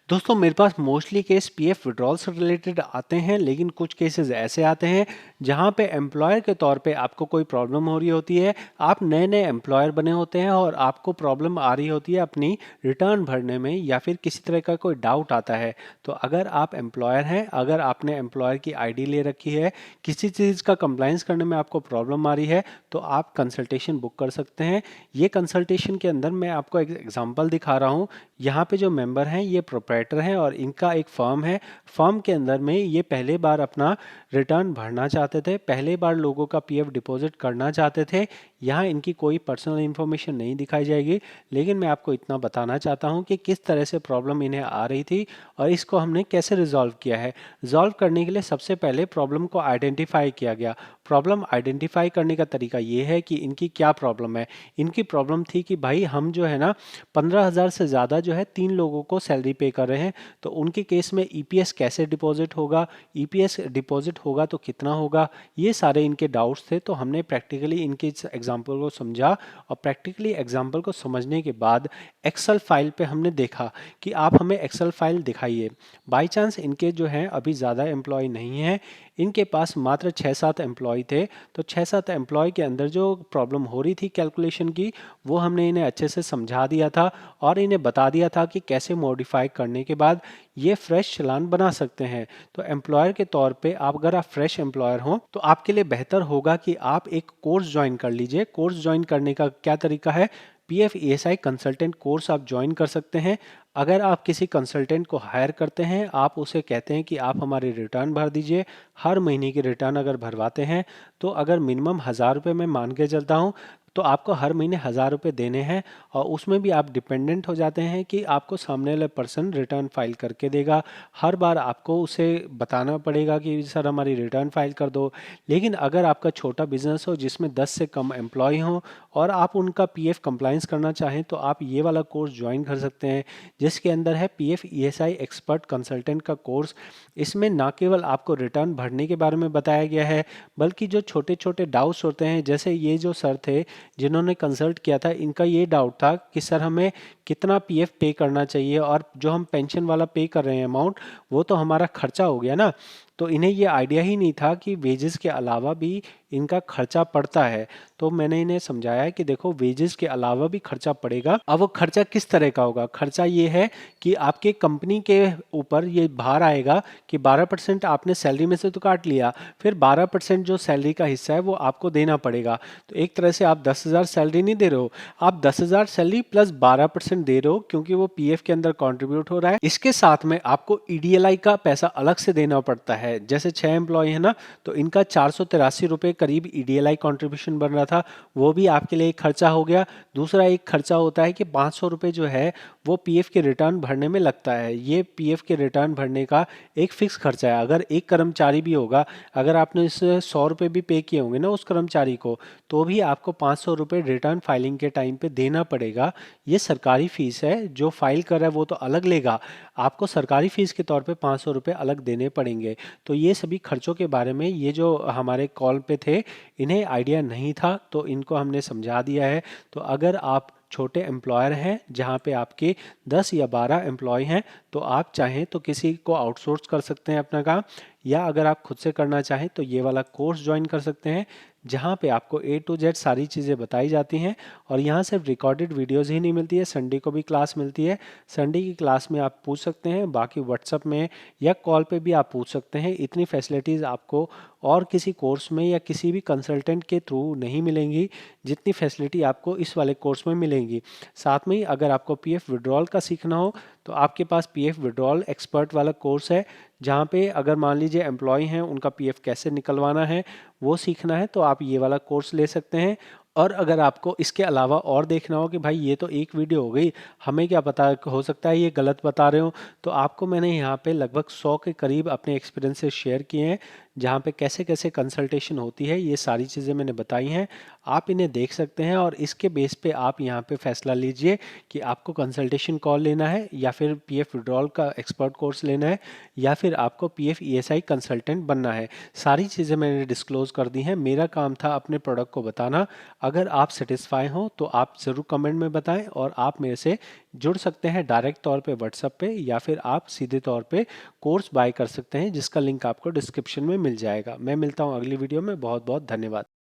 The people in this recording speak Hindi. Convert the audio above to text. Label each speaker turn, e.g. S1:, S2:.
S1: दोस्तों मेरे पास मोस्टली केस पीएफ विड्रॉल से रिलेटेड आते हैं, लेकिन कुछ केसेस ऐसे आते हैं जहां पे एम्प्लॉयर के तौर पे आपको कोई प्रॉब्लम हो रही होती है। आप नए नए एम्प्लॉयर बने होते हैं और आपको प्रॉब्लम आ रही होती है अपनी रिटर्न भरने में, या फिर किसी तरह का कोई डाउट आता है। तो अगर आप एम्प्लॉयर हैं, अगर आपने एम्प्लॉयर की आईडी ले रखी है, किसी चीज़ का कंप्लाइंस करने में आपको प्रॉब्लम आ रही है, तो आप कंसल्टेशन बुक कर सकते हैं। ये कंसल्टेशन के अंदर मैं आपको एक एग्जांपल दिखा रहा हूँ। यहाँ पे जो मेंबर हैं ये प्रोप्राइटर हैं और इनका एक फर्म है। फर्म के अंदर में ये पहले बार अपना रिटर्न भरना चाहते थे, पहले बार लोगों का पीएफ डिपॉजिट करना चाहते थे। यहाँ इनकी कोई पर्सनल इन्फॉर्मेशन नहीं दिखाई जाएगी, लेकिन मैं आपको इतना बताना चाहता हूँ कि किस तरह से प्रॉब्लम इन्हें आ रही थी और इसको हमने कैसे रिजॉल्व किया है। रिजॉल्व करने के लिए सबसे पहले प्रॉब्लम को आइडेंटिफाई किया गया। प्रॉब्लम आइडेंटिफाई करने का तरीका ये है कि इनकी क्या प्रॉब्लम है। इनकी प्रॉब्लम थी कि भाई हम जो है ना 15,000 से ज़्यादा जो है 3 लोगों को सैलरी पे कर रहे हैं, तो उनके केस में ईपीएस कैसे डिपॉजिट होगा, ईपीएस डिपॉजिट होगा तो कितना होगा, ये सारे इनके डाउट्स थे। तो हमने प्रैक्टिकली इनके इस एग्जाम्पल को समझा और प्रैक्टिकली एग्जाम्पल को समझने के बाद एक्सेल फाइल पे हमने देखा कि आप हमें एक्सेल फाइल दिखाइए। बाई चांस इनके जो हैं अभी ज़्यादा एम्प्लॉय नहीं हैं, इनके पास मात्र 6-7 एम्प्लॉय थे। तो 6-7 एम्प्लॉय के अंदर जो प्रॉब्लम हो रही थी कैलकुलेशन की, वो हमने इन्हें अच्छे से समझा दिया था और इन्हें बता दिया था कि कैसे मॉडिफाई करने के बाद ये फ्रेश चालान बना सकते हैं। तो एम्प्लॉयर के तौर पे आप अगर आप फ्रेश एम्प्लॉयर हो तो आपके लिए बेहतर होगा कि आप एक कोर्स ज्वाइन कर लीजिए। कोर्स ज्वाइन करने का क्या तरीका है, पीएफ ईएसआई कंसल्टेंट कोर्स आप ज्वाइन कर सकते हैं। अगर आप किसी कंसल्टेंट को हायर करते हैं, आप उसे कहते हैं कि आप हमारी रिटर्न भर दीजिए। हर महीने की रिटर्न अगर भरवाते हैं तो अगर मिनिमम 1,000 रुपये मैं मान के चलता हूँ, तो आपको हर महीने 1,000 रुपये देने हैं। और उसमें भी आप डिपेंडेंट हो जाते हैं कि आपको सामने वाले पर्सन रिटर्न फाइल करके देगा। हर बार आपको उसे बताना पड़ेगा कि सर हमारी रिटर्न फाइल कर दो। लेकिन अगर आपका छोटा बिजनेस हो जिसमें 10 से कम एम्प्लॉय हों और आप उनका पीएफ कंप्लाइंस करना चाहें, तो आप ये वाला कोर्स ज्वाइन कर सकते हैं, जिसके अंदर है पीएफ ईएसआई एक्सपर्ट कंसल्टेंट का कोर्स। इसमें ना केवल आपको रिटर्न भरने के बारे में बताया गया है, बल्कि जो छोटे छोटे डाउट्स होते हैं, जैसे ये जो सर थे जिन्होंने कंसल्ट किया था, इनका ये डाउट था कि सर हमें कितना पीएफ पे करना चाहिए, और जो हम पेंशन वाला पे कर रहे हैं अमाउंट, वो तो हमारा खर्चा हो गया ना। तो इन्हें ये आइडिया ही नहीं था कि वेजेस के अलावा भी इनका खर्चा पड़ता है। तो मैंने इन्हें समझाया कि देखो वेजेस के अलावा भी खर्चा पड़ेगा। अब वो खर्चा किस तरह का होगा, खर्चा ये है कि आपके कंपनी के ऊपर ये भार आएगा कि 12% आपने सैलरी में से तो काट लिया, फिर 12% जो सैलरी का हिस्सा है वो आपको देना पड़ेगा। तो एक तरह से आप 10,000 सैलरी नहीं दे रहे हो, आप 10,000 सैलरी प्लस 12% दे रहे हो, क्योंकि वो पीएफ के अंदर कंट्रीब्यूट हो रहा है। इसके साथ में आपको ईडीएलआई का पैसा अलग से देना पड़ता है। जैसे 6 एम्प्लॉय है ना, तो इनका 483 रुपये करीब ईडीएलआई कंट्रीब्यूशन बन रहा था, वो भी आपके लिए एक खर्चा हो गया। दूसरा एक खर्चा होता है कि 500 रुपये जो है वो पीएफ के रिटर्न भरने में लगता है। ये पीएफ के रिटर्न भरने का एक फिक्स खर्चा है। अगर एक कर्मचारी भी होगा, अगर आपने इससे 100 रुपये भी पे किए होंगे ना उस कर्मचारी को, तो भी आपको 500 रुपये रिटर्न फाइलिंग के टाइम पे देना पड़ेगा। ये सरकारी फीस है, जो फाइल कर रहा है वो तो अलग लेगा, आपको सरकारी फीस के तौर पे 500 रुपये अलग देने पड़ेंगे। तो ये सभी खर्चों के बारे में ये जो हमारे कॉल पे थे, इन्हें आइडिया नहीं था, तो इनको हमने समझा दिया है। तो अगर आप छोटे एम्प्लॉयर हैं जहाँ पे आपके 10 या 12 एम्प्लॉय हैं, तो आप चाहें तो किसी को आउटसोर्स कर सकते हैं अपना काम, या अगर आप खुद से करना चाहें तो ये वाला कोर्स ज्वाइन कर सकते हैं, जहाँ पे आपको ए टू जेड सारी चीज़ें बताई जाती हैं। और यहाँ सिर्फ रिकॉर्डेड वीडियोज़ ही नहीं मिलती है, संडे को भी क्लास मिलती है। संडे की क्लास में आप पूछ सकते हैं, बाकी व्हाट्सअप में या कॉल पे भी आप पूछ सकते हैं। इतनी फैसिलिटीज़ आपको और किसी कोर्स में या किसी भी कंसल्टेंट के थ्रू नहीं मिलेंगी, जितनी फैसिलिटी आपको इस वाले कोर्स में मिलेंगी। साथ में ही अगर आपको पीएफ विड्रॉल का सीखना हो, तो आपके पास पीएफ विड्रॉल एक्सपर्ट वाला कोर्स है, जहाँ पे अगर मान लीजिए एम्प्लॉय हैं, उनका पीएफ कैसे निकलवाना है वो सीखना है, तो आप ये वाला कोर्स ले सकते हैं। और अगर आपको इसके अलावा और देखना हो कि भाई ये तो एक वीडियो हो गई, हमें क्या पता, हो सकता है ये गलत बता रहे हो, तो आपको मैंने यहाँ पे लगभग 100 के करीब अपने एक्सपीरियंसेस शेयर किए हैं, जहाँ पे कैसे कैसे कंसल्टेशन होती है, ये सारी चीज़ें मैंने बताई हैं। आप इन्हें देख सकते हैं और इसके बेस पे आप यहाँ पे फैसला लीजिए कि आपको कंसल्टेशन कॉल लेना है, या फिर पीएफ विड्रॉल का एक्सपर्ट कोर्स लेना है, या फिर आपको पीएफ ईएसआई कंसल्टेंट बनना है। सारी चीज़ें मैंने डिस्क्लोज कर दी हैं। मेरा काम था अपने प्रोडक्ट को बताना। अगर आप सेटिस्फाई हो तो आप ज़रूर कमेंट में बताएं और आप मेरे से जुड़ सकते हैं डायरेक्ट तौर पे व्हाट्सएप पे, या फिर आप सीधे तौर पे कोर्स बाय कर सकते हैं जिसका लिंक आपको डिस्क्रिप्शन में मिल जाएगा। मैं मिलता हूँ अगली वीडियो में। बहुत बहुत धन्यवाद।